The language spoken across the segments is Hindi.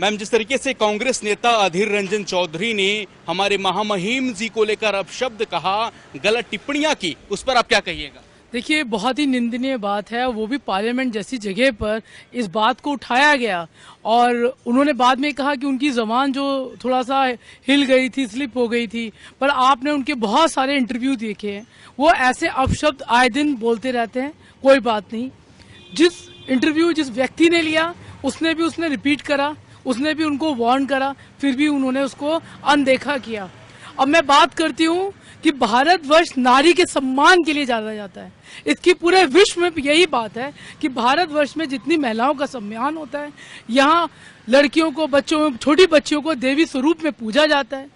मैम, जिस तरीके से कांग्रेस नेता अधीर रंजन चौधरी ने हमारे महामहिम जी को लेकर अपशब्द कहा, गलत टिप्पणियां की, उस पर आप क्या कहिएगा? देखिए, बहुत ही निंदनीय बात है, वो भी पार्लियामेंट जैसी जगह पर इस बात को उठाया गया। और उन्होंने बाद में कहा कि उनकी जबान जो थोड़ा सा हिल गई थी, स्लिप हो गई थी। पर आपने उनके बहुत सारे इंटरव्यू देखे हैं, वो ऐसे अपशब्द आए दिन बोलते रहते हैं। कोई बात नहीं, जिस इंटरव्यू जिस व्यक्ति ने लिया उसने रिपीट करा, उसने भी उनको वार्न करा, फिर भी उन्होंने उसको अनदेखा किया। अब मैं बात करती हूँ कि भारतवर्ष नारी के सम्मान के लिए जाना जाता है। इसकी पूरे विश्व में यही बात है कि भारतवर्ष में जितनी महिलाओं का सम्मान होता है, यहाँ लड़कियों को, बच्चों, छोटी बच्चियों को देवी स्वरूप में पूजा जाता है।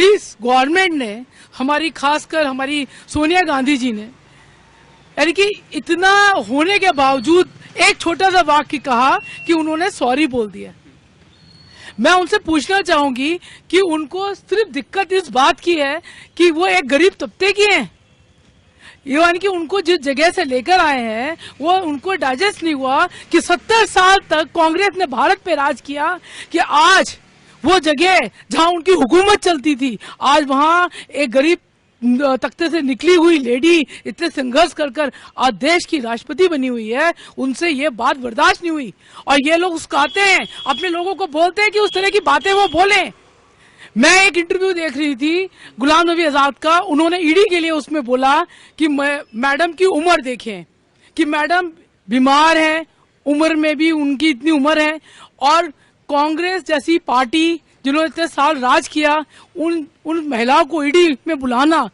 इस गवर्नमेंट ने, हमारी खासकर हमारी सोनिया गांधी जी ने, यानी कि इतना होने के बावजूद एक छोटा सा वाक्य कहा कि उन्होंने सॉरी बोल दिया। मैं उनसे पूछना चाहूंगी कि उनको सिर्फ दिक्कत इस बात की है कि वो एक गरीब तबके की हैं, यानी कि उनको जिस जगह से लेकर आए हैं वो उनको डाइजेस्ट नहीं हुआ कि 70 साल तक कांग्रेस ने भारत पे राज किया, कि आज वो जगह जहां उनकी हुकूमत चलती थी, आज वहां एक गरीब तख्ते से निकली हुई लेडी इतने संघर्ष कर आज देश की राष्ट्रपति बनी हुई है। उनसे ये बात बर्दाश्त नहीं हुई और ये लोग उसकाते हैं, अपने लोगों को बोलते हैं कि उस तरह की बातें वो बोलें। मैं एक इंटरव्यू देख रही थी गुलाम नबी आजाद का, उन्होंने ईडी के लिए उसमें बोला कि मैडम की उम्र देखें, कि मैडम बीमार है, उम्र में भी उनकी इतनी उम्र है, और कांग्रेस जैसी पार्टी जिन्होंने इतने साल राज किया, उन महिलाओं को ईडी में बुलाना।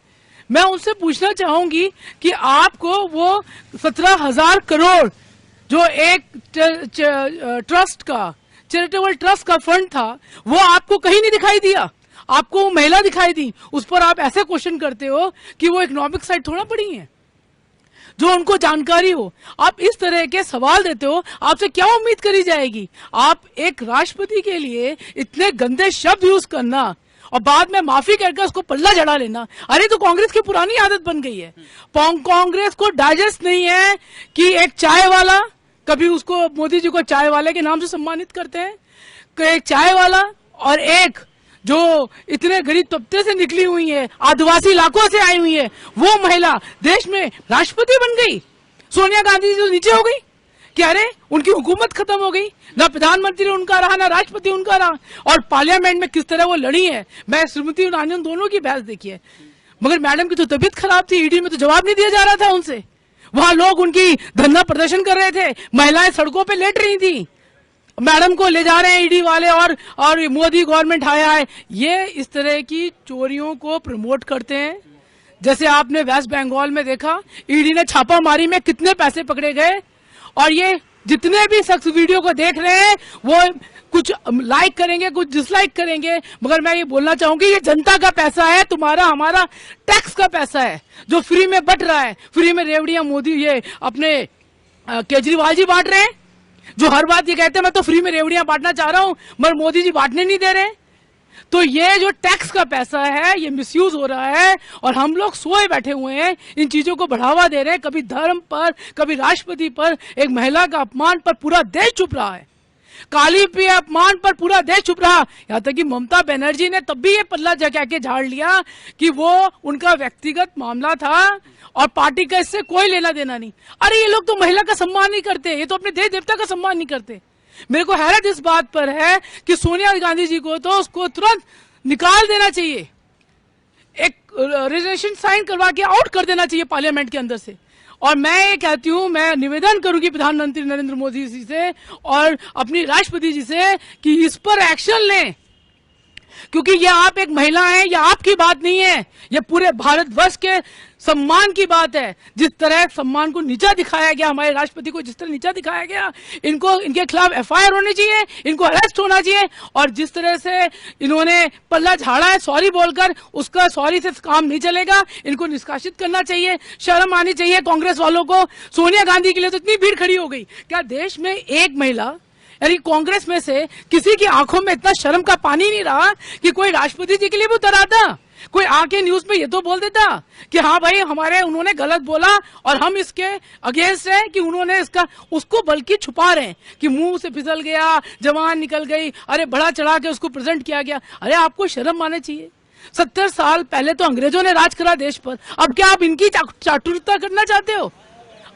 मैं उनसे पूछना चाहूंगी कि आपको वो 17,000 करोड़ जो एक ट्रस्ट का, चैरिटेबल ट्रस्ट का फंड था, वो आपको कहीं नहीं दिखाई दिया, आपको वो महिला दिखाई दी। उस पर आप ऐसे क्वेश्चन करते हो कि वो इकोनॉमिक साइड थोड़ा पड़ी है, जो उनको जानकारी हो। आप इस तरह के सवाल देते हो, आपसे क्या उम्मीद करी जाएगी? आप एक राष्ट्रपति के लिए इतने गंदे शब्द यूज करना और बाद में माफी कहकर उसको पल्ला चढ़ा लेना, अरे तो कांग्रेस की पुरानी आदत बन गई है। कांग्रेस को डाइजेस्ट नहीं है कि एक चाय वाला, कभी उसको मोदी जी को चाय वाले के नाम से सम्मानित करते हैं, एक चाय वाला और एक जो इतने गरीब तबके से निकली हुई है, आदिवासी इलाकों से आई हुई है, वो महिला देश में राष्ट्रपति बन गई। सोनिया गांधी जी तो नीचे हो गई कि अरे उनकी हुकूमत खत्म हो गई, ना प्रधानमंत्री उनका रहा, ना राष्ट्रपति उनका रहा। और पार्लियामेंट में किस तरह वो लड़ी है, मैं स्मृति ईरानी दोनों की बहस देखी है। मगर मैडम की तो तबीयत खराब थी, ईडी में तो जवाब नहीं दिया जा रहा था उनसे। वहां लोग उनकी धरना प्रदर्शन कर रहे थे, महिलाएं सड़कों पे लेट रही थी, मैडम को ले जा रहे हैं ईडी वाले और मोदी गवर्नमेंट आया है। ये इस तरह की चोरियों को प्रमोट करते हैं। जैसे आपने वेस्ट बंगाल में देखा, ईडी ने छापामारी में कितने पैसे पकड़े गए, और ये जितने भी शख्स वीडियो को देख रहे हैं वो कुछ लाइक करेंगे, कुछ डिसलाइक करेंगे, मगर मैं ये बोलना चाहूंगी ये जनता का पैसा है, तुम्हारा हमारा टैक्स का पैसा है जो फ्री में बट रहा है। फ्री में रेवड़ियां मोदी ये अपने केजरीवाल जी बांट रहे हैं, जो हर बात ये कहते हैं मैं तो फ्री में रेवड़ियां बांटना चाह रहा हूं, मगर मोदी जी बांटने नहीं दे रहे। तो ये जो टैक्स का पैसा है ये मिसयूज हो रहा है और हम लोग सोए बैठे हुए हैं, इन चीजों को बढ़ावा दे रहे हैं। कभी धर्म पर, कभी राष्ट्रपति पर, एक महिला का अपमान पर पूरा देश चुप रहा है, काली पे अपमान पर पूरा देश चुप रहा। यहाँ तक कि ममता बनर्जी ने तब भी ये पल्ला जगा के झाड़ लिया कि वो उनका व्यक्तिगत मामला था और पार्टी का इससे कोई लेना देना नहीं। अरे ये लोग तो महिला का सम्मान नहीं करते, ये तो अपने देश देवता का सम्मान नहीं करते। मेरे को हैरत इस बात पर है कि सोनिया गांधी जी को तो उसको तुरंत निकाल देना चाहिए, एक रेजोल्यूशन साइन करवा के आउट कर देना चाहिए पार्लियामेंट के अंदर से। और मैं ये कहती हूं, मैं निवेदन करूंगी प्रधानमंत्री नरेंद्र मोदी जी से और अपनी राष्ट्रपति जी से कि इस पर एक्शन लें, क्योंकि ये आप एक महिला हैं, ये आपकी बात नहीं है, ये पूरे भारतवर्ष के सम्मान की बात है। जिस तरह सम्मान को नीचा दिखाया गया, हमारे राष्ट्रपति को जिस तरह नीचा दिखाया गया, इनके खिलाफ एफआईआर होनी चाहिए, इनको अरेस्ट होना चाहिए। और जिस तरह से इन्होंने पल्ला झाड़ा है सॉरी बोलकर, उसका सॉरी से काम नहीं चलेगा, इनको निष्कासित करना चाहिए। शर्म आनी चाहिए कांग्रेस वालों को। सोनिया गांधी के लिए तो इतनी भीड़ खड़ी हो गई, क्या देश में एक महिला, यानी कांग्रेस में से किसी की आंखों में इतना शर्म का पानी नहीं रहा कि कोई राष्ट्रपति जी के लिए भी उतर आता? कोई आके न्यूज में ये तो बोल देता कि हाँ भाई हमारे उन्होंने गलत बोला और हम इसके अगेंस्ट हैं कि उन्होंने इसका, उसको बल्कि छुपा रहे हैं कि मुंह से फिसल गया, जवान निकल गई, अरे बढ़ा चढ़ा के उसको प्रेजेंट किया गया। अरे आपको शर्म आना चाहिए। 70 साल पहले तो अंग्रेजों ने राज करा देश पर, अब क्या आप इनकी चाटुरता करना चाहते हो?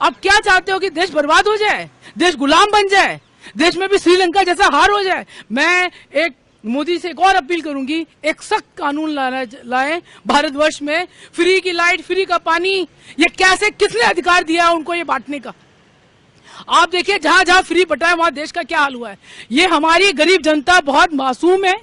आप क्या चाहते हो कि देश बर्बाद हो जाए, देश गुलाम बन जाए, देश में भी श्रीलंका जैसा हार हो जाए? मैं एक मोदी से एक और अपील करूंगी, एक सख्त कानून लाए भारतवर्ष में, फ्री की लाइट, फ्री का पानी। ये कैसे, किसने अधिकार दिया उनको ये बांटने का? आप देखिए जहां जहां फ्री बटा है वहां देश का क्या हाल हुआ है। ये हमारी गरीब जनता बहुत मासूम है,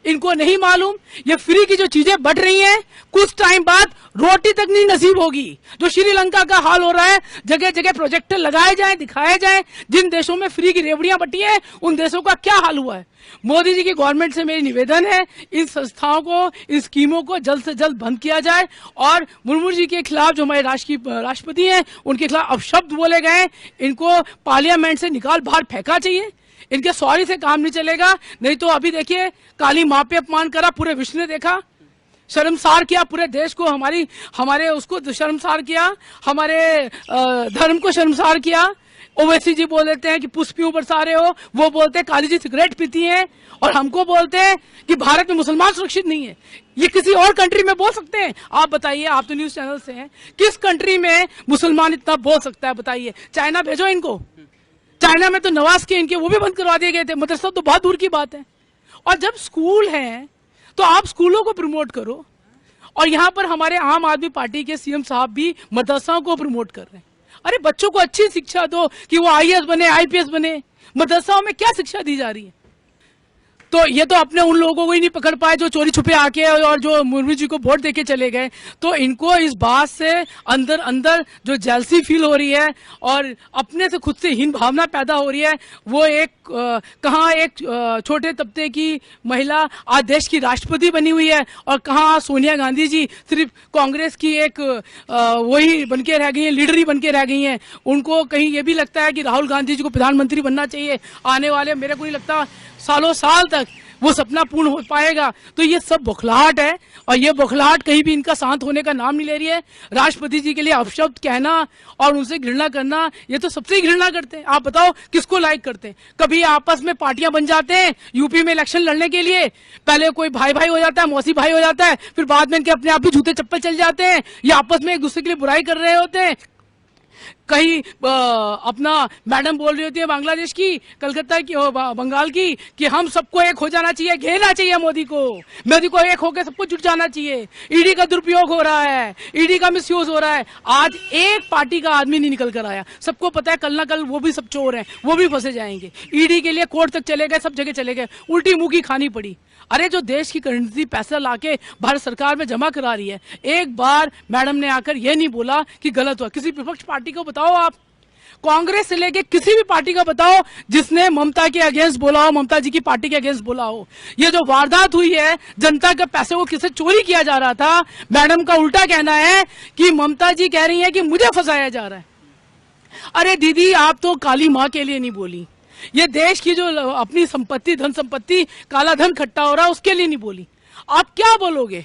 इनको नहीं मालूम ये फ्री की जो चीजें बढ़ रही हैं, कुछ टाइम बाद रोटी तक नहीं नसीब होगी। जो श्रीलंका का हाल हो रहा है, जगह जगह प्रोजेक्टर लगाए जाएं, दिखाए जाएं, जिन देशों में फ्री की रेवड़ियां बटी है उन देशों का क्या हाल हुआ है। मोदी जी की गवर्नमेंट से मेरी निवेदन है, इन संस्थाओं को, इन स्कीमों को जल्द से जल्द बंद किया जाए और मुर्मू जी के खिलाफ, जो हमारे राष्ट्रपति हैं, उनके खिलाफ अपशब्द बोले गए, इनको पार्लियामेंट से निकाल बाहर फेंका चाहिए। इनके सॉरी से काम नहीं चलेगा। नहीं तो अभी देखिए, काली मां पे अपमान करा, पूरे विश्व ने देखा, शर्मसार किया पूरे देश को, हमारे उसको शर्मसार किया, हमारे धर्म को शर्मसार किया। ओवैसी जी बोल देते हैं कि पुष्पियों बरसा रहे हो, वो बोलते हैं काली जी सिगरेट पीती हैं, और हमको बोलते हैं कि भारत में मुसलमान सुरक्षित नहीं है। ये किसी और कंट्री में बोल सकते हैं? आप बताइए, आप तो न्यूज चैनल से हैं, किस कंट्री में मुसलमान इतना बोल सकता है? बताइए। चाइना भेजो इनको। चाइना में तो नवाज के इनके वो भी बंद करवा दिए गए थे, मदरसा तो बहुत दूर की बात है। और जब स्कूल हैं तो आप स्कूलों को प्रमोट करो, और यहाँ पर हमारे आम आदमी पार्टी के सीएम साहब भी मदरसाओं को प्रमोट कर रहे हैं। अरे बच्चों को अच्छी शिक्षा दो कि वो आईएएस बने, आईपीएस बने। मदरसाओं में क्या शिक्षा दी जा रही है? तो ये तो अपने उन लोगों को ही नहीं पकड़ पाए जो चोरी छुपे आके और जो मुर्मू जी को वोट देके चले गए। तो इनको इस बात से अंदर अंदर जो जेलसी फील हो रही है और अपने से खुद से हीन भावना पैदा हो रही है। वो कहाँ एक छोटे तबके की महिला आज देश की राष्ट्रपति बनी हुई है, और कहाँ सोनिया गांधी जी सिर्फ कांग्रेस की एक वही बनके रह गई है, लीडर ही बनके रह गई हैं। उनको कहीं ये भी लगता है कि राहुल गांधी जी को प्रधानमंत्री बनना चाहिए आने वाले, मेरे को नहीं लगता सालों साल तक वो सपना पूर्ण हो पाएगा। तो ये सब बौखलाहट है, और ये बौखलाहट कहीं भी इनका शांत होने का नाम नहीं ले रही है। राष्ट्रपति जी के लिए अपशब्द कहना और उनसे घृणा करना, ये तो सबसे ही घृणा करते हैं। आप बताओ किसको लाइक करते हैं? कभी आपस में पार्टियां बन जाते हैं यूपी में इलेक्शन लड़ने के लिए, पहले कोई भाई भाई हो जाता है, मौसी भाई हो जाता है, फिर बाद में इनके अपने आप ही जूते चप्पल चल जाते हैं, ये आपस में एक दूसरे के लिए बुराई कर रहे होते हैं। कहीं अपना मैडम बोल रही होती है बांग्लादेश की, कलकत्ता की, बंगाल की, कि हम सबको एक हो जाना चाहिए, घेरना चाहिए मोदी को एक होकर सबको जुट जाना चाहिए। ईडी का दुरुपयोग हो रहा है, ईडी का मिसयूज हो रहा है। आज एक पार्टी का आदमी नहीं निकल कर आया। सबको पता है कल ना कल वो भी सब चोर हैं, वो भी फंसे जाएंगे। ईडी के लिए कोर्ट तक चले गए, सब जगह चले गए, उल्टी मुंह की खानी पड़ी। अरे जो देश की करेंसी पैसा लाके भारत सरकार में जमा करा रही है, एक बार मैडम ने आकर यह नहीं बोला कि गलत हुआ। किसी विपक्ष पार्टी को बताओ, आप कांग्रेस से लेके किसी भी पार्टी का बताओ जिसने ममता के अगेंस्ट बोला हो, ममता जी की पार्टी के अगेंस्ट बोला हो। ये जो वारदात हुई है, जनता के पैसे को किसे चोरी किया जा रहा था, मैडम का उल्टा कहना है कि ममता जी कह रही है कि मुझे फंसाया जा रहा है। अरे दीदी, आप तो काली मां के लिए नहीं बोली, ये देश की जो अपनी संपत्ति, धन संपत्ति, काला धन इकट्ठा हो रहा है उसके लिए नहीं बोली। आप क्या बोलोगे?